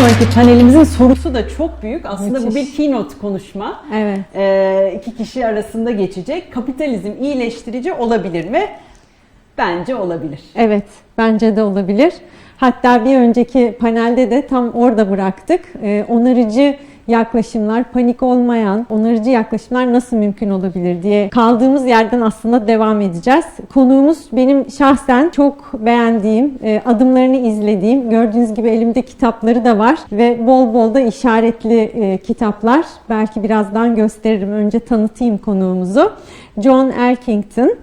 sonraki panelimizin sorusu da çok büyük. Aslında Müthiş. bu bir keynote konuşma. Evet. İki kişi arasında geçecek. Kapitalizm iyileştirici olabilir mi? Bence olabilir. Evet, bence de olabilir. Hatta bir önceki panelde de tam orada bıraktık. Onarıcı yaklaşımlar, panik olmayan onarıcı yaklaşımlar nasıl mümkün olabilir diye kaldığımız yerden aslında devam edeceğiz. Konuğumuz benim şahsen çok beğendiğim, adımlarını izlediğim, gördüğünüz gibi elimde kitapları da var ve bol bol da işaretli kitaplar. Belki birazdan gösteririm. Önce tanıtayım konuğumuzu. John Elkington.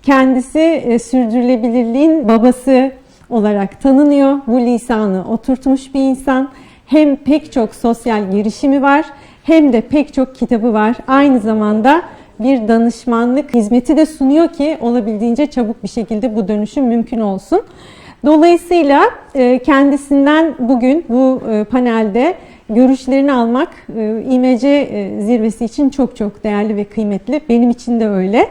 Kendisi sürdürülebilirliğin babası olarak tanınıyor. Bu lisanı oturtmuş bir insan. Hem pek çok sosyal girişimi var hem de pek çok kitabı var. Aynı zamanda bir danışmanlık hizmeti de sunuyor ki olabildiğince çabuk bir şekilde bu dönüşüm mümkün olsun. Dolayısıyla kendisinden bugün bu panelde görüşlerini almak İMC zirvesi için çok çok değerli ve kıymetli. Benim için de öyle.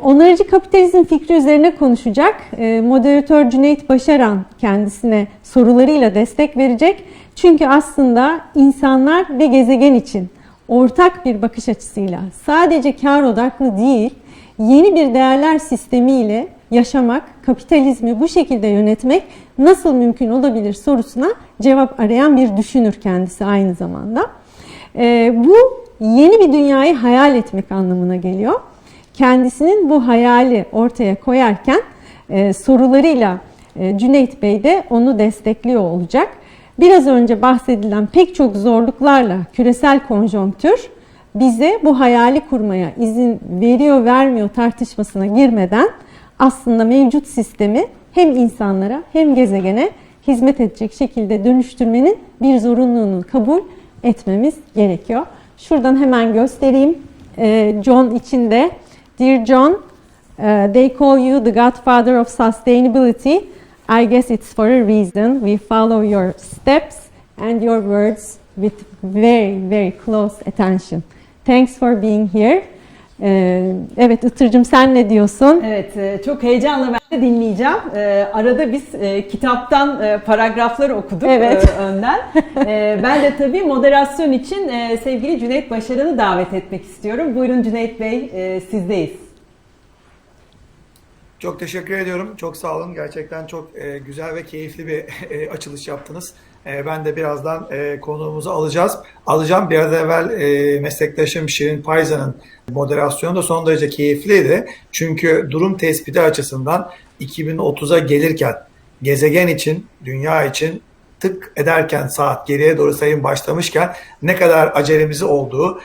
Onarıcı kapitalizm fikri üzerine konuşacak. Moderatör Cüneyt Başaran kendisine sorularıyla destek verecek. Çünkü aslında insanlar ve gezegen için ortak bir bakış açısıyla sadece kar odaklı değil, yeni bir değerler sistemiyle yaşamak, kapitalizmi bu şekilde yönetmek nasıl mümkün olabilir sorusuna cevap arayan bir düşünür kendisi aynı zamanda. Bu yeni bir dünyayı hayal etmek anlamına geliyor. Kendisinin bu hayali ortaya koyarken sorularıyla Cüneyt Bey de onu destekliyor olacak. Biraz önce bahsedilen pek çok zorluklarla küresel konjonktür bize bu hayali kurmaya izin veriyor vermiyor tartışmasına girmeden aslında mevcut sistemi hem insanlara hem gezegene hizmet edecek şekilde dönüştürmenin bir zorunluluğunu kabul etmemiz gerekiyor. Şuradan hemen göstereyim. John için de Dear John, they call you the godfather of sustainability. I guess it's for a reason. We follow your steps and your words with very, very close attention. Thanks for being here. Evet Itırcığım sen ne diyorsun? Evet, çok heyecanla ben de dinleyeceğim. Arada biz kitaptan paragrafları okuduk önden. Ben de tabii moderasyon için sevgili Cüneyt Başaran'ı davet etmek istiyorum. Buyurun Cüneyt Bey, sizdeyiz. Çok teşekkür ediyorum. Çok sağ olun. Gerçekten çok güzel ve keyifli bir açılış yaptınız. Ben de birazdan konuğumuzu alacağım. Bir arada evvel meslektaşım Şirin Payza'nın moderasyonu da son derece keyifliydi. Çünkü durum tespiti açısından 2030'a gelirken gezegen için, dünya için tık ederken saat geriye doğru sayım başlamışken ne kadar acelemizi olduğu,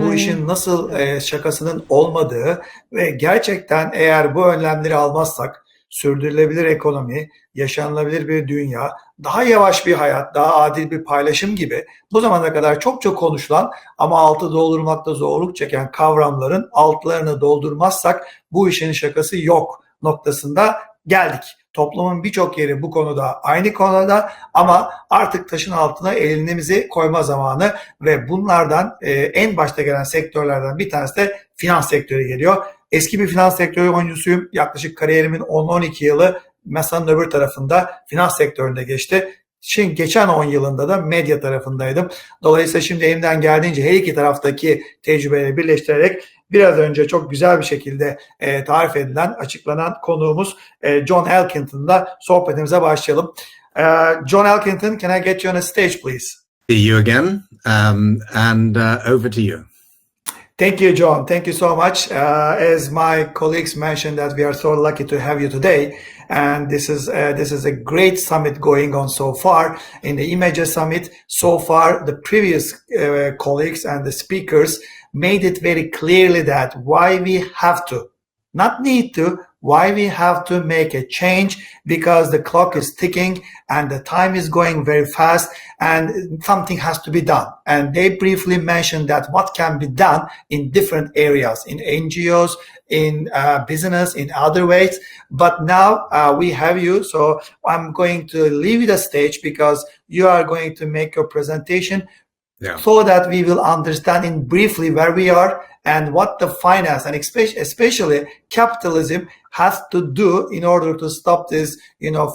bu işin nasıl şakasının olmadığı ve gerçekten eğer bu önlemleri almazsak sürdürülebilir ekonomi, yaşanılabilir bir dünya, daha yavaş bir hayat, daha adil bir paylaşım gibi bu zamana kadar çok konuşulan ama altı doldurmakta zorluk çeken kavramların altlarını doldurmazsak bu işin şakası yok noktasında geldik. Toplumun birçok yeri bu konuda aynı konuda ama artık taşın altına elimizi koyma zamanı ve bunlardan en başta gelen sektörlerden bir tanesi de finans sektörü geliyor. Eski bir finans sektörü oyuncusuyum. Yaklaşık kariyerimin 10-12 yılı masanın öbür tarafında finans sektöründe geçti. Şimdi geçen 10 yılında da medya tarafındaydım. Dolayısıyla şimdi elimden geldiğince her iki taraftaki tecrübeleri birleştirerek biraz önce çok güzel bir şekilde tarif edilen, açıklanan konuğumuz John Elkington'la sohbetimize başlayalım. John Elkington, can I get you on a stage, please? See you again, and over to you. Thank you, John. Thank you so much. As my colleagues mentioned, that we are so lucky to have you today, and this is a great summit going on so far. In the Image Summit, so far the previous colleagues and the speakers made it very clearly that why we have to, not need to, why we have to make a change, because the clock is ticking and the time is going very fast and something has to be done. And they briefly mentioned that what can be done in different areas, in NGOs, in business, in other ways. But now we have you, so I'm going to leave you the stage because you are going to make your presentation so that we will understand in briefly where we are and what the finance and especially capitalism has to do in order to stop this,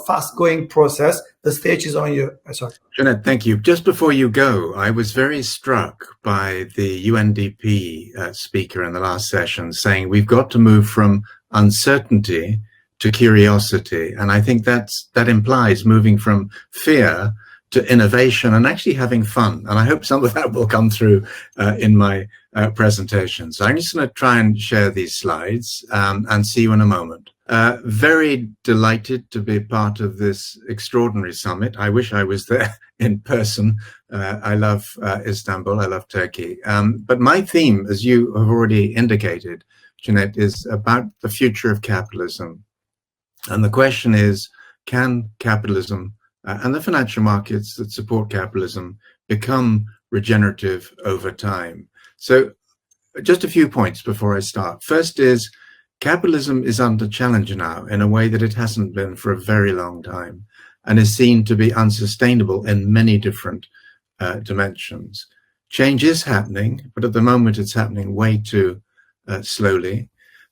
fast-going process. The stage is on you. Sorry. Jeanette, thank you. Just before you go, I was very struck by the UNDP speaker in the last session saying we've got to move from uncertainty to curiosity. And I think that implies moving from fear to innovation and actually having fun. And I hope some of that will come through in my presentation. So I'm just going to try and share these slides and see you in a moment. Very delighted to be part of this extraordinary summit. I wish I was there in person. I love Istanbul. I love Turkey. But my theme, as you have already indicated, Jeanette, is about the future of capitalism. And the question is, can capitalism and the financial markets that support capitalism become regenerative over time? So just a few points before I start. First is, capitalism is under challenge now in a way that it hasn't been for a very long time and is seen to be unsustainable in many different dimensions. Change is happening, but at the moment it's happening way too slowly.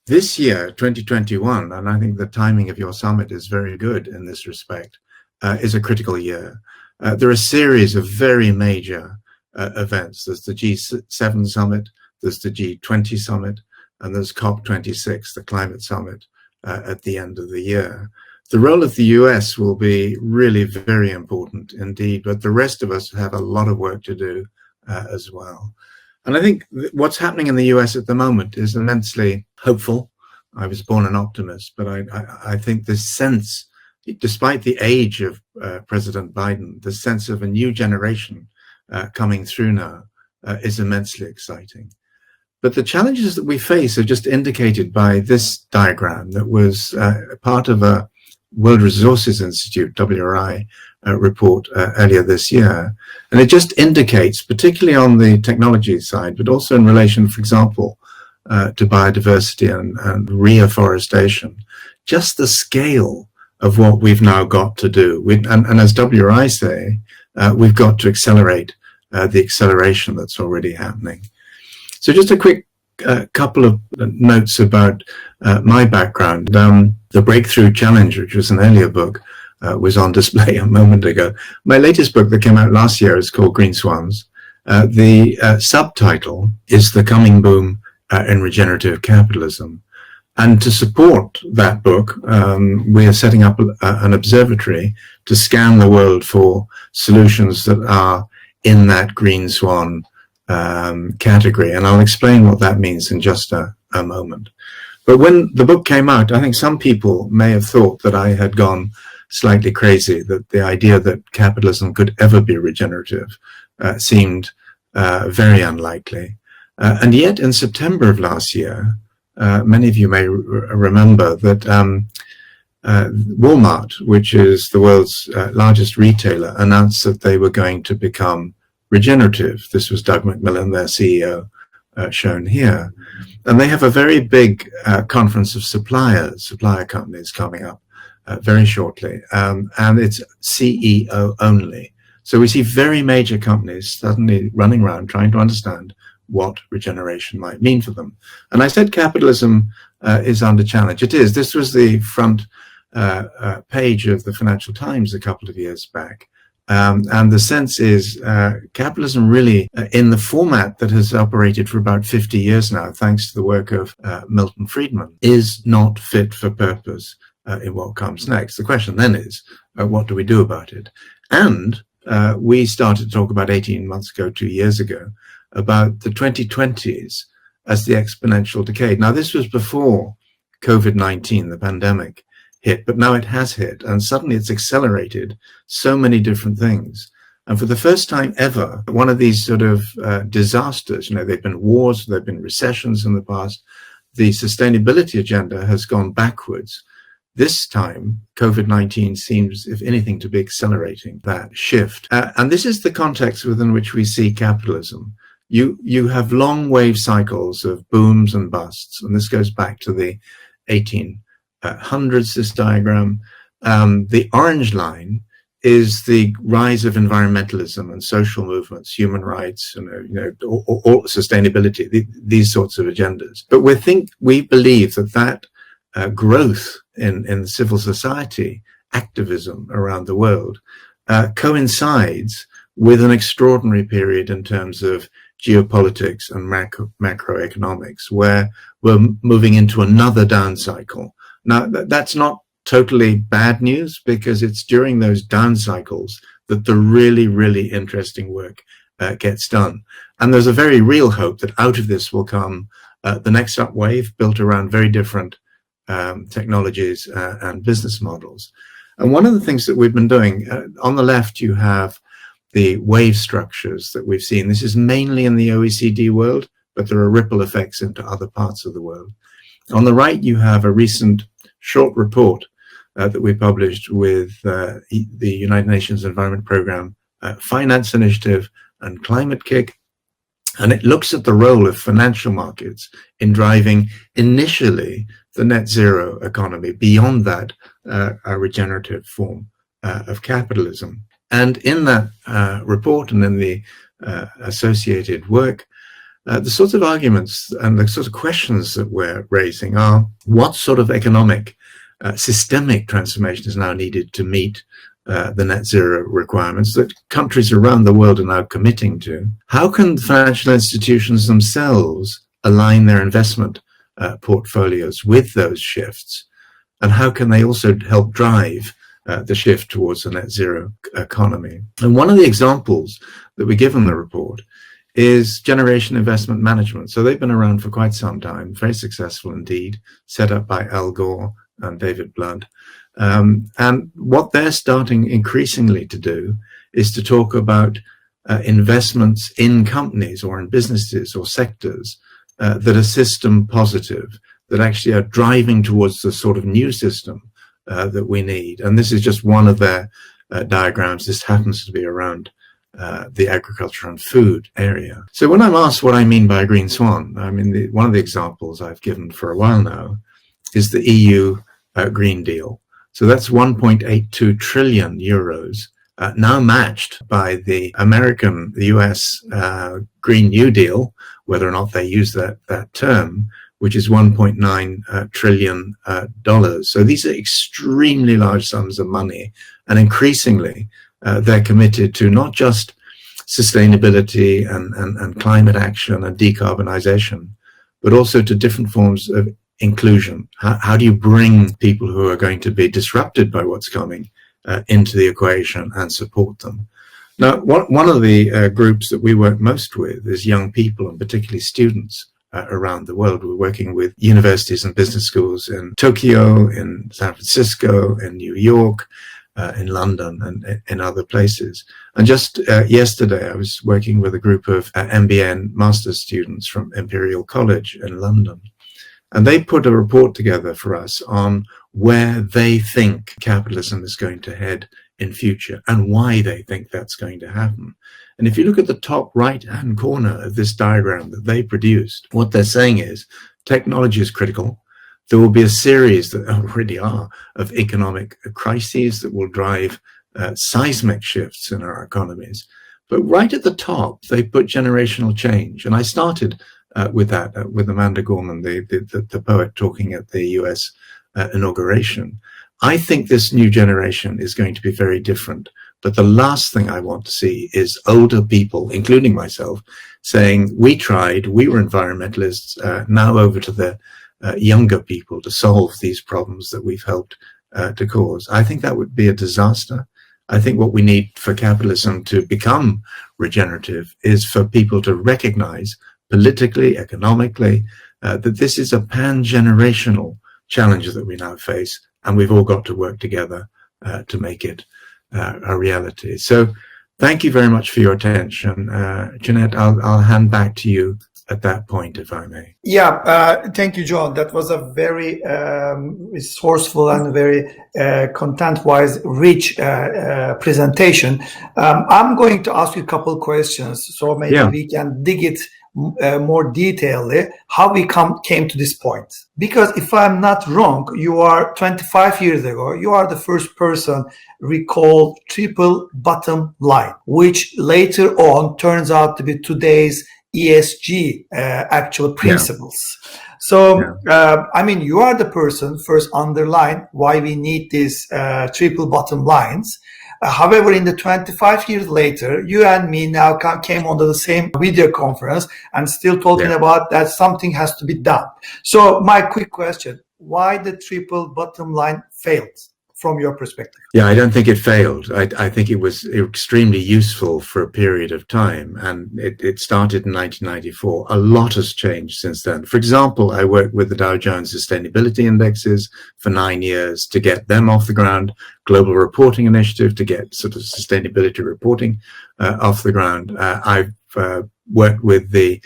This year, 2021, and I think the timing of your summit is very good in this respect, is a critical year. There are a series of very major events. There's the G7 summit, there's the G20 summit, and there's COP26, the climate summit, at the end of the year. The role of the US will be really very important indeed, but the rest of us have a lot of work to do as well. And I think what's happening in the US at the moment is immensely hopeful. I was born an optimist, but I think this sense, despite the age of President Biden, the sense of a new generation coming through now is immensely exciting. But the challenges that we face are just indicated by this diagram that was part of a World Resources Institute, WRI, report earlier this year. And it just indicates, particularly on the technology side, but also in relation, for example, to biodiversity and reforestation, just the scale of what we've now got to do. And as WRI say, we've got to accelerate the acceleration that's already happening. So just a quick couple of notes about my background. The Breakthrough Challenge, which was an earlier book, was on display a moment ago. My latest book that came out last year is called Green Swans. The subtitle is The Coming Boom in Regenerative Capitalism. And to support that book, we are setting up an observatory to scan the world for solutions that are in that Green Swan category. And I'll explain what that means in just a moment. But when the book came out, I think some people may have thought that I had gone slightly crazy, that the idea that capitalism could ever be regenerative seemed very unlikely. And yet in September of last year, many of you may remember that Walmart, which is the world's largest retailer, announced that they were going to become regenerative. This was Doug McMillon, their CEO, shown here. And they have a very big conference of supplier companies coming up very shortly. And it's CEO only. So we see very major companies suddenly running around trying to understand what regeneration might mean for them. And I said capitalism is under challenge. It is. This was the front page of the Financial Times a couple of years back. And the sense is capitalism really, in the format that has operated for about 50 years now, thanks to the work of Milton Friedman, is not fit for purpose in what comes next. The question then is, what do we do about it? And we started to talk about 18 months ago, 2 years ago, about the 2020s as the exponential decade. Now, this was before COVID-19, the pandemic, hit, but now it has hit, and suddenly it's accelerated so many different things. And for the first time ever, one of these sort of disasters, there've been wars, there've been recessions in the past, the sustainability agenda has gone backwards. This time, COVID-19 seems, if anything, to be accelerating that shift. And this is the context within which we see capitalism. You have long wave cycles of booms and busts, and this goes back to the 1800s, this diagram. The orange line is the rise of environmentalism and social movements, human rights, all sustainability, these sorts of agendas. But we believe that growth in civil society activism around the world coincides with an extraordinary period in terms of geopolitics and macroeconomics, where we're moving into another down cycle. Now, that's not totally bad news, because it's during those down cycles that the really, really interesting work gets done. And there's a very real hope that out of this will come the next up wave built around very different technologies and business models. And one of the things that we've been doing, on the left, you have the wave structures that we've seen. This is mainly in the OECD world, but there are ripple effects into other parts of the world. On the right, you have a recent short report that we published with the United Nations Environment Programme Finance Initiative and Climate Kick. And it looks at the role of financial markets in driving initially the net zero economy, beyond that a regenerative form of capitalism. And in that report and in the associated work, the sorts of arguments and the sorts of questions that we're raising are: what sort of economic systemic transformation is now needed to meet the net zero requirements that countries around the world are now committing to? How can financial institutions themselves align their investment portfolios with those shifts? And how can they also help drive the shift towards a net zero economy? And one of the examples that we give in the report is Generation Investment Management. So they've been around for quite some time, very successful indeed, set up by Al Gore and David Blunt. And what they're starting increasingly to do is to talk about investments in companies or in businesses or sectors that are system positive, that actually are driving towards the sort of new system that we need. And this is just one of their diagrams. This happens to be around the agriculture and food area. So when I'm asked what I mean by a green swan, I mean, one of the examples I've given for a while now is the EU Green Deal. So that's 1.82 trillion euros, now matched by the US Green New Deal, whether or not they use that term, which is $1.9 trillion. So these are extremely large sums of money. And increasingly, they're committed to not just sustainability and climate action and decarbonization, but also to different forms of inclusion. How do you bring people who are going to be disrupted by what's coming into the equation and support them? Now, one of the groups that we work most with is young people, and particularly students around the world. We're working with universities and business schools in Tokyo, in San Francisco, in New York, in London, and in other places. And just yesterday, I was working with a group of MBA and master's students from Imperial College in London. And they put a report together for us on where they think capitalism is going to head in future and why they think that's going to happen. And if you look at the top right-hand corner of this diagram that they produced, what they're saying is technology is critical. There will be a series that already are of economic crises that will drive seismic shifts in our economies. But right at the top, they put generational change. And I started with that, with Amanda Gorman, the poet, talking at the US inauguration. I think this new generation is going to be very different. But the last thing I want to see is older people, including myself, saying, we tried, we were environmentalists, now over to the younger people to solve these problems that we've helped to cause. I think that would be a disaster. I think what we need for capitalism to become regenerative is for people to recognize politically, economically, that this is a pan-generational challenge that we now face, and we've all got to work together to make it a reality. So thank you very much for your attention. Jeanette, I'll hand back to you at that point, if I may. Yeah, thank you, John. That was a very resourceful and very content-wise rich presentation. I'm going to ask you a couple questions, so maybe we can dig it more detailedly how we came to this point. Because if I'm not wrong, you are 25 years ago, you are the first person recalled triple bottom line, which later on turns out to be today's ESG actual principles. So, I mean, you are the person first underline why we need these triple bottom lines. However, in the 25 years later, you and me now came onto the same video conference and still talking about that something has to be done. So my quick question, why the triple bottom line failed from your perspective? Yeah, I don't think it failed. I think it was extremely useful for a period of time, and it started in 1994. A lot has changed since then. For example, I worked with the Dow Jones Sustainability Indexes for 9 years to get them off the ground, Global Reporting Initiative to get sort of sustainability reporting off the ground. I've worked with the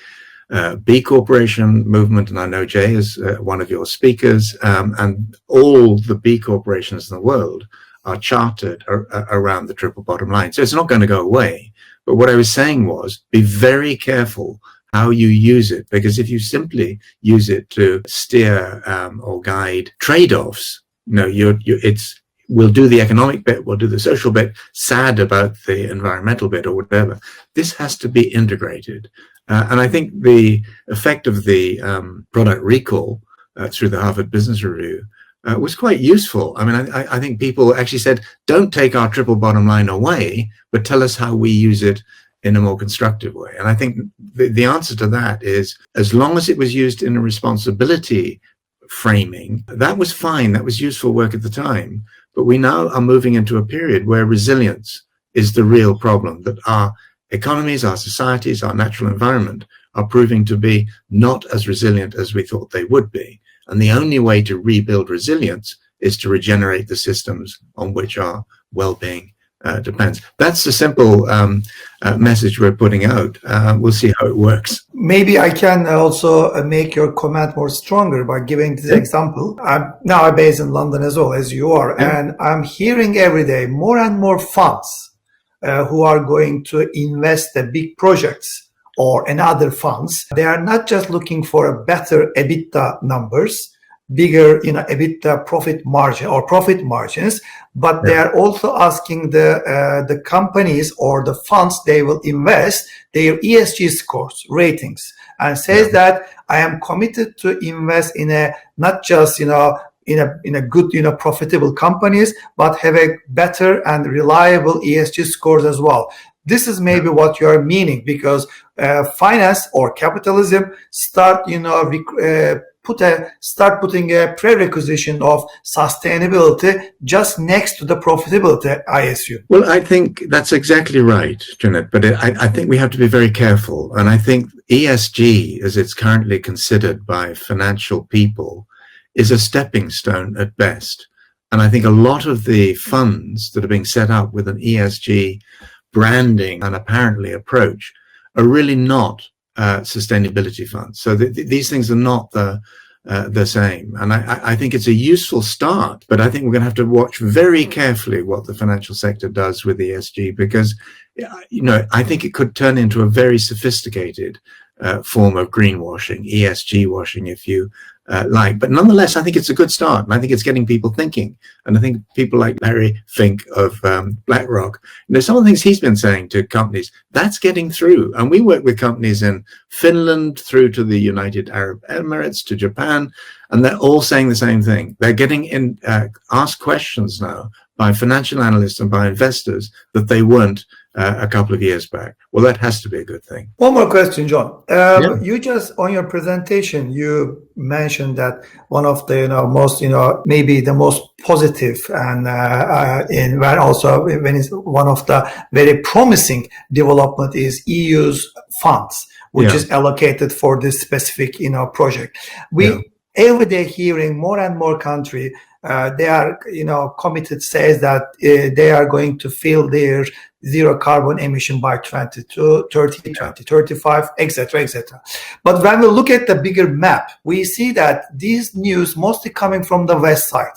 B Corporation movement, and I know Jay is one of your speakers, and all the B corporations in the world are chartered around the triple bottom line. So it's not going to go away. But what I was saying was, be very careful how you use it, because if you simply use it to steer or guide trade-offs, we'll do the economic bit, we'll do the social bit, sad about the environmental bit or whatever. This has to be integrated. And I think the effect of the product recall through the Harvard Business Review was quite useful. I mean, I think people actually said, don't take our triple bottom line away, but tell us how we use it in a more constructive way. And I think the answer to that is, as long as it was used in a responsibility framing, that was fine. That was useful work at the time. But we now are moving into a period where resilience is the real problem, that our economies, our societies, our natural environment are proving to be not as resilient as we thought they would be. And the only way to rebuild resilience is to regenerate the systems on which our well-being depends. That's the simple message we're putting out. We'll see how it works. Maybe I can also make your comment more stronger by giving this example. I'm based in London as well, as you are, and I'm hearing every day more and more funds who are going to invest in big projects or in other funds. They are not just looking for a better EBITDA numbers, bigger, EBITDA profit margin or profit margins, but they are also asking the companies or the funds they will invest their ESG scores, ratings, and says that I am committed to invest in a not just in a good profitable companies, but have a better and reliable ESG scores as well. This is maybe what you are meaning, because finance or capitalism start putting a prerequisition of sustainability just next to the profitability, I assume. Well, I think that's exactly right, Janet, but I think we have to be very careful. And I think ESG, as it's currently considered by financial people, is a stepping stone at best. And I think a lot of the funds that are being set up with an ESG branding and apparently approach are really not sustainability funds. So these things are not the same. And I think it's a useful start, but I think we're going to have to watch very carefully what the financial sector does with ESG, because, I think it could turn into a very sophisticated form of greenwashing, ESG washing, if you like. But nonetheless, I think it's a good start, and I think it's getting people thinking. And I think people like Larry Fink of BlackRock, some of the things he's been saying to companies, that's getting through. And we work with companies in Finland through to the United Arab Emirates to Japan, and they're all saying the same thing. They're getting asked questions now by financial analysts and by investors that they weren't a couple of years back. Well, that has to be a good thing. One more question, John. You just, on your presentation, you mentioned that one of the most, maybe the most positive and where also when it's one of the very promising development is EU's funds, which is allocated for this specific, project. We every day hearing more and more country. They are, committed, says that they are going to fill their zero carbon emission by 2030, 2035, etc., etc. But when we look at the bigger map, we see that these news mostly coming from the west side.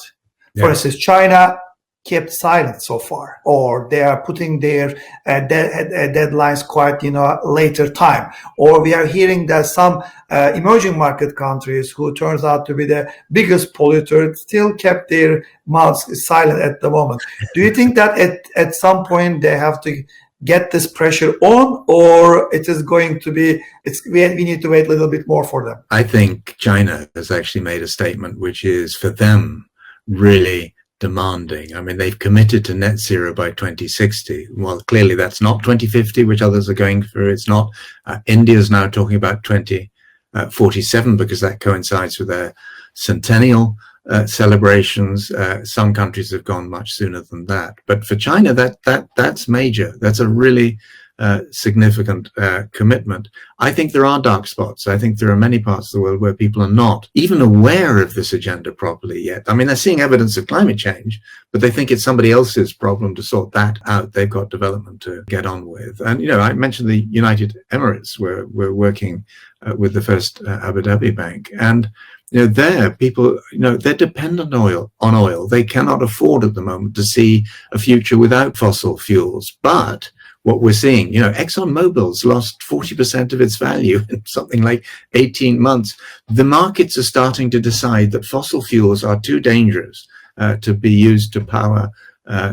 For instance, China, kept silent so far, or they are putting their deadlines quite, later time, or we are hearing that some emerging market countries, who turns out to be the biggest polluter, still kept their mouths silent at the moment. Do you think that at some point they have to get this pressure on, or it is going to be, we need to wait a little bit more for them? I think China has actually made a statement which is, for them, really demanding. I mean, they've committed to net zero by 2060. Well, clearly that's not 2050, which others are going for. It's not. India's now talking about 2047 because that coincides with their centennial celebrations. Some countries have gone much sooner than that. But for China, that's major. That's a really significant commitment. I think there are dark spots. I think there are many parts of the world where people are not even aware of this agenda properly yet. I mean, they're seeing evidence of climate change, but they think it's somebody else's problem to sort that out. They've got development to get on with. And, I mentioned the United Emirates, where we're working with the first Abu Dhabi bank. And there, people, they're dependent on oil. They cannot afford at the moment to see a future without fossil fuels. But what we're seeing, ExxonMobil's lost 40% of its value in something like 18 months. The markets are starting to decide that fossil fuels are too dangerous to be used to power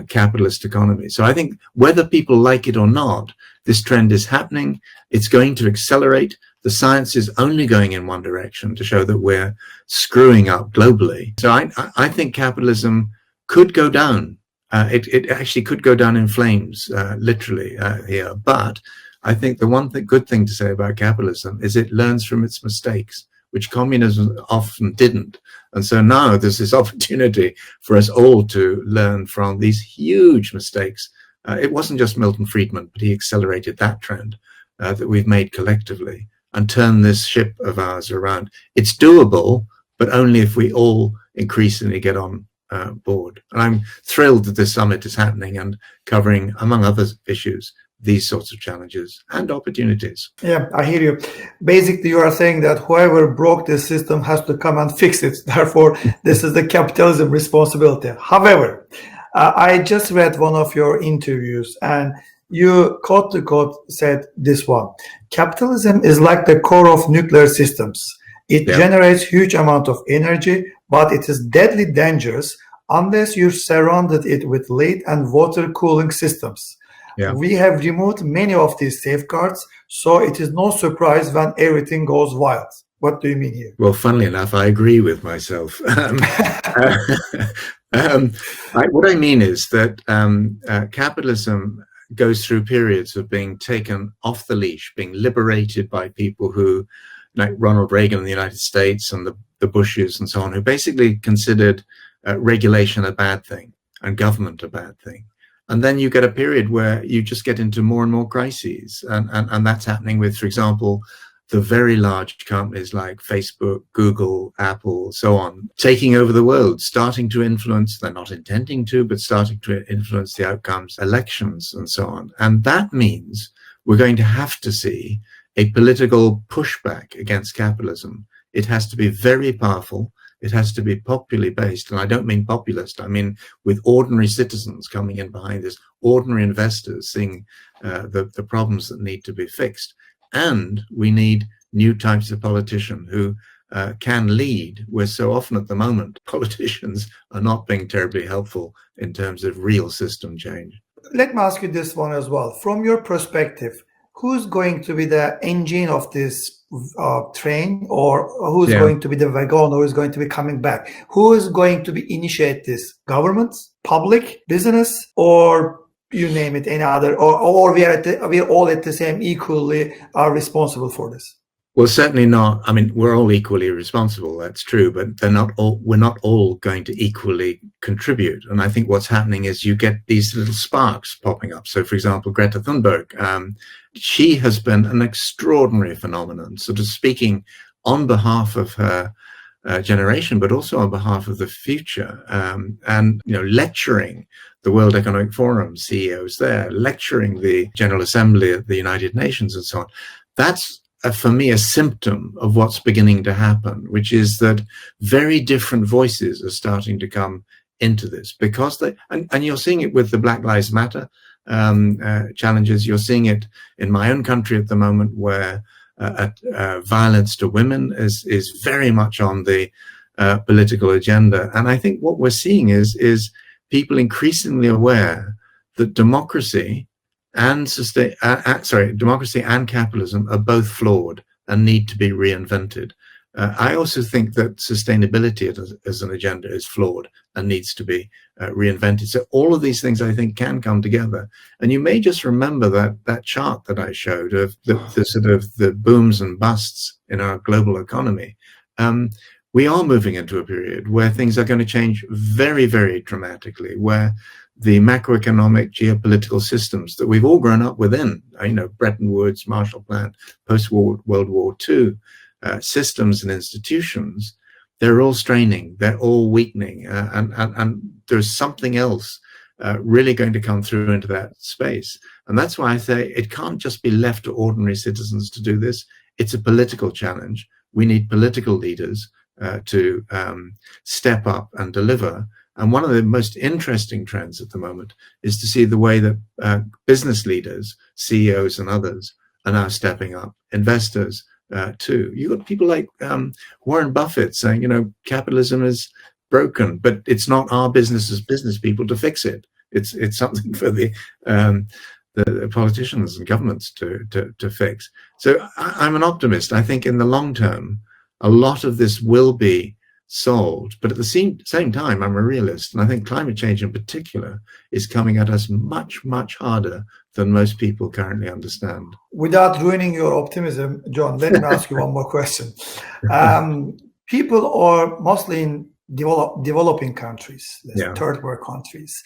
capitalist economy. So I think whether people like it or not, this trend is happening. It's going to accelerate. The science is only going in one direction, to show that we're screwing up globally. So I think capitalism could go down. It actually could go down in flames, literally, here. But I think the one good thing to say about capitalism is it learns from its mistakes, which communism often didn't. And so now there's this opportunity for us all to learn from these huge mistakes. It wasn't just Milton Friedman, but he accelerated that trend that we've made collectively, and turn this ship of ours around. It's doable, but only if we all increasingly get on board. And I'm thrilled that this summit is happening and covering, among other issues, these sorts of challenges and opportunities. Yeah, I hear you. Basically, you are saying that whoever broke this system has to come and fix it. Therefore, this is the capitalism responsibility. However, I just read one of your interviews, and you quote to quote said this one: capitalism is like the core of nuclear systems. It generates huge amount of energy, but it is deadly dangerous unless you surrounded it with lead and water cooling systems. Yeah. We have removed many of these safeguards, so it is no surprise when everything goes wild. What do you mean here? Well, funnily enough, I agree with myself. What I mean is that capitalism goes through periods of being taken off the leash, being liberated by people who, like Ronald Reagan in the United States and the Bushes and so on, who basically considered regulation a bad thing and government a bad thing. And then you get a period where you just get into more and more crises. And that's happening with, for example, the very large companies like Facebook, Google, Apple, so on, taking over the world, starting to influence, they're not intending to, but starting to influence the outcomes, elections and so on. And that means we're going to have to see a political pushback against capitalism. It has to be very powerful. It has to be popularly based. And I don't mean populist. I mean with ordinary citizens coming in behind this, ordinary investors seeing the problems that need to be fixed. And we need new types of politician who can lead, where so often at the moment, politicians are not being terribly helpful in terms of real system change. Let me ask you this one as well. From your perspective, who's going to be the engine of this train, or who's going to be the wagon, or who's going to be coming back? Who is going to be initiate this? Governments, public, business, or you name it, any other, or we are all at the same equally are responsible for this? Well, certainly not. I mean, we're all equally responsible. That's true, but we're not all going to equally contribute. And I think what's happening is you get these little sparks popping up. So, for example, Greta Thunberg, she has been an extraordinary phenomenon, sort of speaking on behalf of her generation, but also on behalf of the future, and lecturing the World Economic Forum CEOs there, lecturing the General Assembly at the United Nations and so on. That's for me a symptom of what's beginning to happen, which is that very different voices are starting to come into this, because and you're seeing it with the Black Lives Matter challenges. You're seeing it in my own country at the moment, where violence to women is very much on the political agenda. And I think what we're seeing is people increasingly aware that democracy and democracy and capitalism are both flawed and need to be reinvented. I also think that sustainability as an agenda is flawed and needs to be reinvented. So all of these things, I think, can come together. And you may just remember that chart that I showed of the sort of the booms and busts in our global economy. We are moving into a period where things are going to change very, very dramatically, where the macroeconomic geopolitical systems that we've all grown up within, Bretton Woods, Marshall Plan, post-World War II, systems and institutions, they're all straining, they're all weakening, and there's something else really going to come through into that space. And that's why I say it can't just be left to ordinary citizens to do this. It's a political challenge. We need political leaders to step up and deliver. And one of the most interesting trends at the moment is to see the way that business leaders, CEOs and others are now stepping up, investors too. You've got people like Warren Buffett saying, capitalism is broken, but it's not our business as business people to fix it. It's something for the politicians and governments to fix. So I'm an optimist. I think in the long term, a lot of this will be solved, but at the same time, I'm a realist, and I think climate change in particular is coming at us much, much harder than most people currently understand. Without ruining your optimism, John, let me ask you one more question. People are mostly in developing countries, third world countries.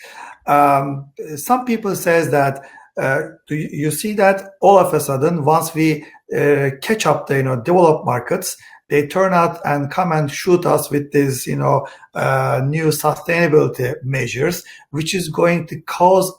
Some people says that you see that all of a sudden, once we catch up the developed markets, they turn out and come and shoot us with these, new sustainability measures, which is going to cost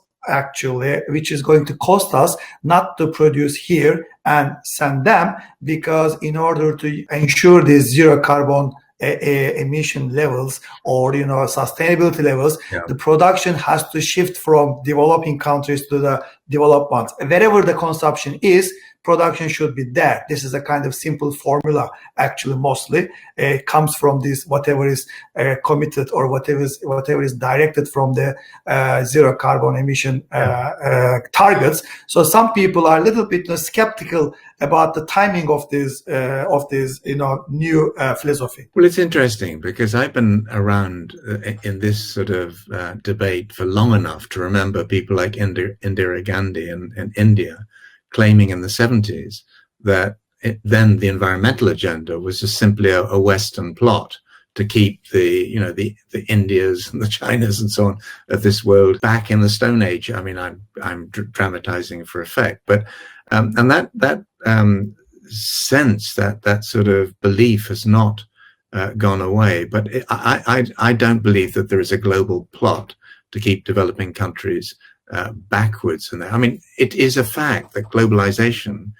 us not to produce here and send them, because in order to ensure these zero carbon emission levels or sustainability levels, the production has to shift from developing countries to the developed ones. Wherever the consumption is, production should be there. This is a kind of simple formula, actually. Mostly it comes from this, whatever is committed or whatever is directed from the zero carbon emission targets. So some people are a little bit skeptical about the timing of this new philosophy. Well, it's interesting because I've been around in this sort of debate for long enough to remember people like Indira Gandhi in India claiming in the 70s that then the environmental agenda was just simply a Western plot to keep the Indias and the Chinas and so on of this world back in the Stone Age. I mean, I'm dramatizing for effect, but and that sense, that sort of belief has not gone away. But I don't believe that there is a global plot to keep developing countries backwards. And I mean, it is a fact that globalization,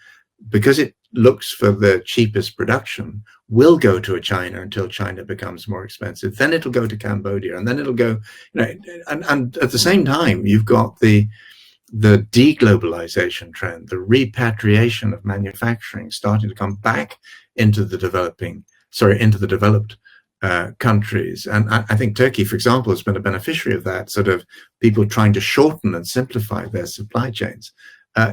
because it looks for the cheapest production, will go to a China until China becomes more expensive. Then it'll go to Cambodia, and then it'll go, and at the same time, you've got the deglobalization trend, the repatriation of manufacturing starting to come back into the developed countries. And I think Turkey, for example, has been a beneficiary of that, sort of people trying to shorten and simplify their supply chains.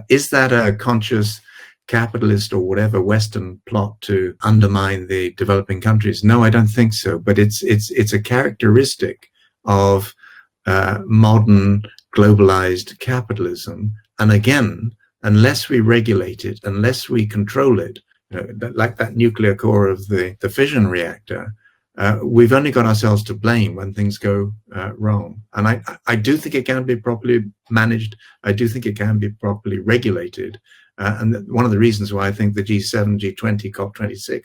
Is that a conscious capitalist or whatever Western plot to undermine the developing countries? No, I don't think so. But it's a characteristic of modern globalized capitalism. And again, unless we regulate it, unless we control it, like that nuclear core of the fission reactor, we've only got ourselves to blame when things go wrong. And I do think it can be properly managed. I do think it can be properly regulated. And one of the reasons why I think the G7, G20, COP26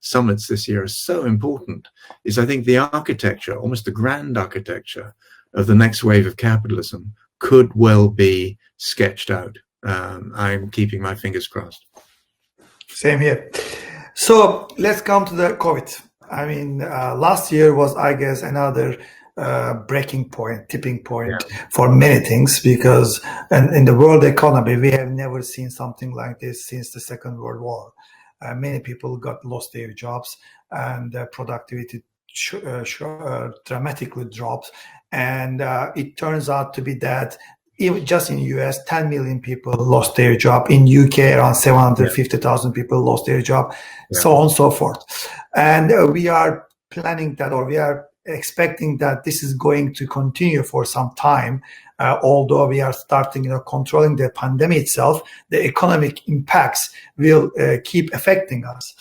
summits this year are so important is I think the architecture, almost the grand architecture of the next wave of capitalism could well be sketched out. I'm keeping my fingers crossed. Same here. So let's come to the COVID. I mean, last year was, I guess, another breaking point, tipping point for many things, because in the world economy, we have never seen something like this since the Second World War. Many people lost their jobs, and productivity dramatically dropped. And it turns out to be that even just in US, 10 million people lost their job. In UK, around 750,000 people lost their job, so on and so forth. And we are planning that, or we are expecting that this is going to continue for some time. Although we are starting, controlling the pandemic itself, the economic impacts will keep affecting us.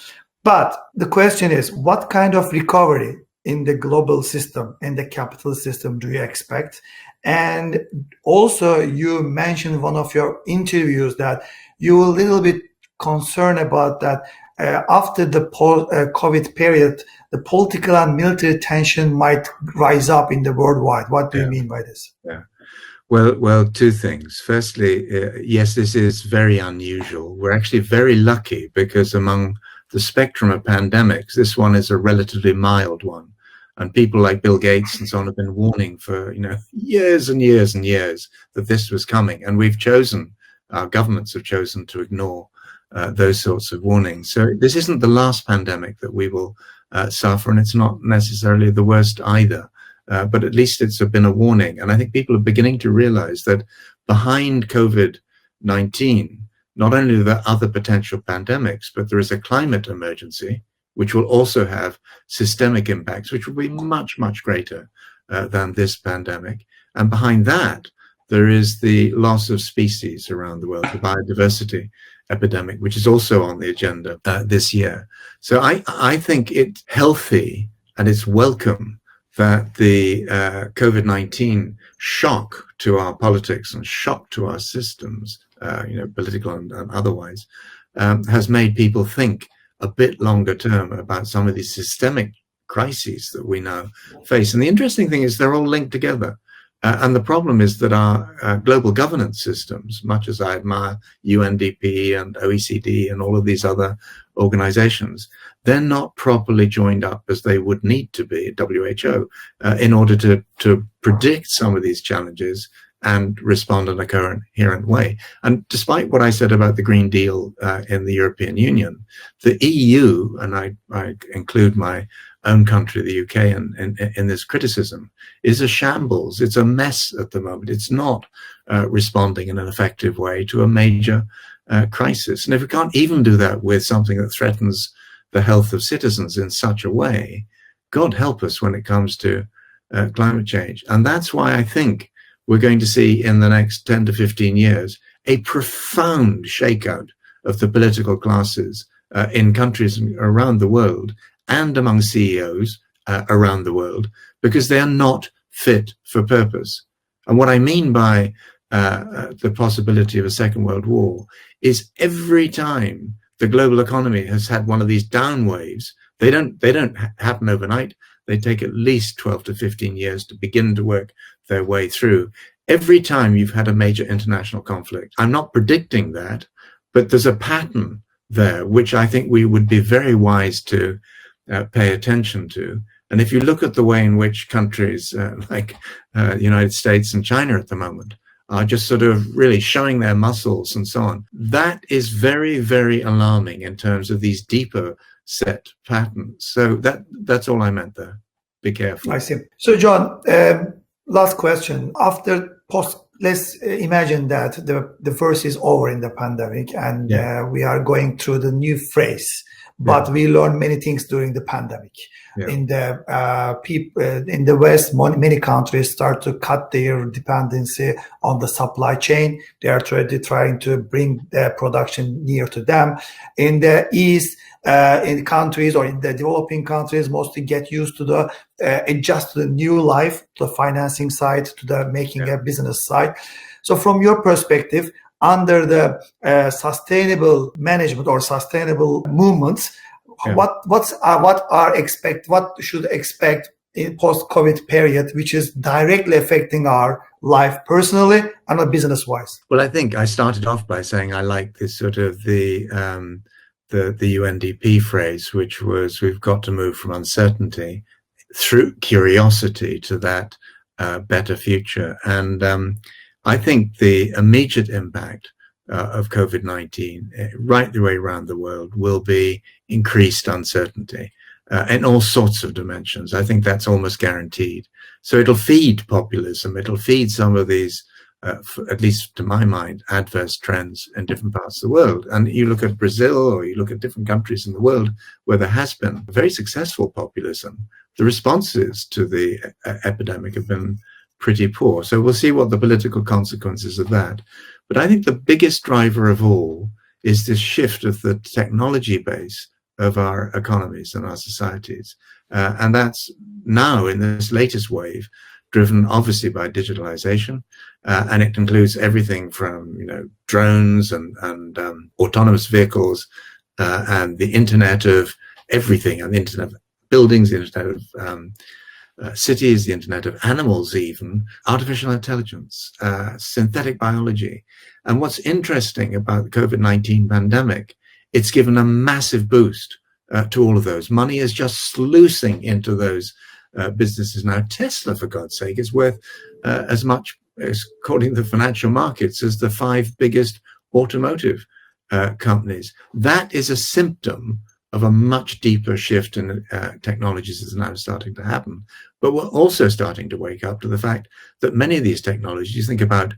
But the question is, what kind of recovery in the global system, in the capital system, do you expect? And also, you mentioned one of your interviews that you were a little bit concerned about that after the COVID period, the political and military tension might rise up in the worldwide. What do you mean by this? Well, two things. Firstly, yes, this is very unusual. We're actually very lucky because among the spectrum of pandemics, this one is a relatively mild one. And people like Bill Gates and so on have been warning for, years and years and years that this was coming. And our governments have chosen to ignore those sorts of warnings. So this isn't the last pandemic that we will suffer, and it's not necessarily the worst either. But at least it's been a warning. And I think people are beginning to realize that behind COVID-19, not only are there other potential pandemics, but there is a climate emergency, which will also have systemic impacts, which will be much, much greater than this pandemic. And behind that, there is the loss of species around the world, the biodiversity epidemic, which is also on the agenda this year. So I think it's healthy and it's welcome that the COVID-19 shock to our politics and shock to our systems, political and otherwise, has made people think a bit longer term about some of these systemic crises that we now face. And the interesting thing is they're all linked together. And the problem is that our global governance systems, much as I admire UNDP and OECD and all of these other organizations, they're not properly joined up as they would need to be at WHO in order to predict some of these challenges and respond in a coherent way. And despite what I said about the Green Deal in the European Union, the EU, and I include my own country, the UK, in this criticism, is a shambles. It's a mess at the moment. It's not responding in an effective way to a major crisis. And if we can't even do that with something that threatens the health of citizens in such a way, God help us when it comes to climate change. And that's why I think we're going to see in the next 10 to 15 years a profound shakeout of the political classes in countries around the world and among CEOs around the world, because they are not fit for purpose. And what I mean by the possibility of a second world war is every time the global economy has had one of these down waves, they don't happen overnight. They take at least 12 to 15 years to begin to work their way through. Every time you've had a major international conflict, I'm not predicting that, but there's a pattern there, which I think we would be very wise to pay attention to. And if you look at the way in which countries like the United States and China at the moment are just sort of really showing their muscles and so on, that is very, very alarming in terms of these deeper set patterns. So that's all I meant there. Be careful. I see. So John, last question. Let's imagine that the first is over in the pandemic, and we are going through the new phase. But we learned many things during the pandemic. In the West, many countries start to cut their dependency on the supply chain. They are trying to bring their production near to them. In the East, in countries or in the developing countries, mostly get used to adjust to the new life, to the financing side, to the making a business side. So from your perspective, under the sustainable management or sustainable movements, what should expect in post-COVID period, which is directly affecting our life personally and business-wise? Well, I think I started off by saying I like this sort of the UNDP phrase, which was, we've got to move from uncertainty through curiosity to that better future. And I think the immediate impact of COVID-19 right the way around the world will be increased uncertainty in all sorts of dimensions. I think that's almost guaranteed. So it'll feed populism. It'll feed some of these, at least to my mind, adverse trends in different parts of the world. And you look at Brazil, or you look at different countries in the world where there has been very successful populism. The responses to the epidemic have been pretty poor. So we'll see what the political consequences of that. But I think the biggest driver of all is this shift of the technology base of our economies and our societies. And that's now, in this latest wave, driven obviously by digitalization. And it includes everything from, drones and autonomous vehicles and the internet of everything, and the internet of buildings, the internet of cities, the internet of animals, even artificial intelligence, synthetic biology. And what's interesting about the COVID-19 pandemic, it's given a massive boost to all of those. Money is just sluicing into those businesses now. Tesla, for God's sake, is worth as much, according to the financial markets, as the 5 biggest automotive companies. That is a symptom of a much deeper shift in technologies that's now starting to happen. But we're also starting to wake up to the fact that many of these technologies, you think about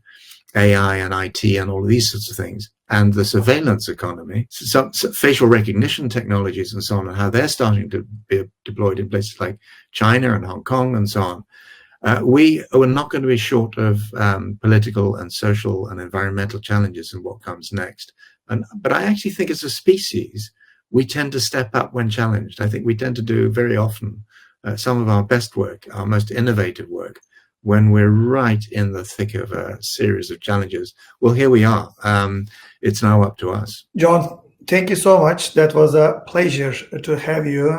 AI and IT and all of these sorts of things, and the surveillance economy, so facial recognition technologies and so on, and how they're starting to be deployed in places like China and Hong Kong and so on. We are not going to be short of political and social and environmental challenges in what comes next. But I actually think as a species, we tend to step up when challenged. I think we tend to do very often some of our best work, our most innovative work, when we're right in the thick of a series of challenges. Well, here we are. It's now up to us. John, thank you so much. That was a pleasure to have you.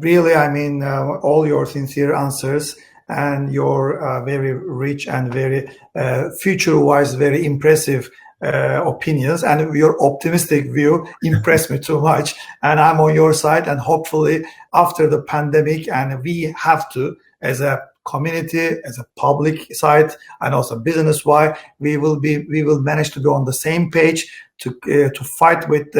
Really, all your sincere answers and your very rich and very future-wise, very impressive opinions, and your optimistic view impressed me too much. And I'm on your side, and hopefully after the pandemic, and we have to, as a community, as a public side, and also business wise, we will manage to be on the same page to fight with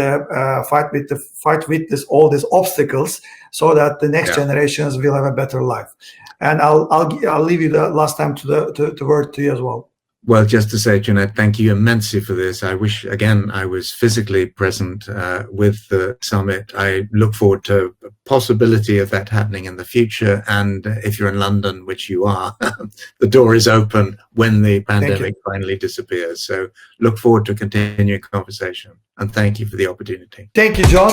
all these obstacles, so that the next generations will have a better life. And I'll leave you the last time to the word to you as well. Well, just to say, Junaid, thank you immensely for this. I wish, again, I was physically present with the summit. I look forward to the possibility of that happening in the future. And if you're in London, which you are, the door is open when the pandemic finally disappears. So look forward to continuing conversation. And thank you for the opportunity. Thank you, John.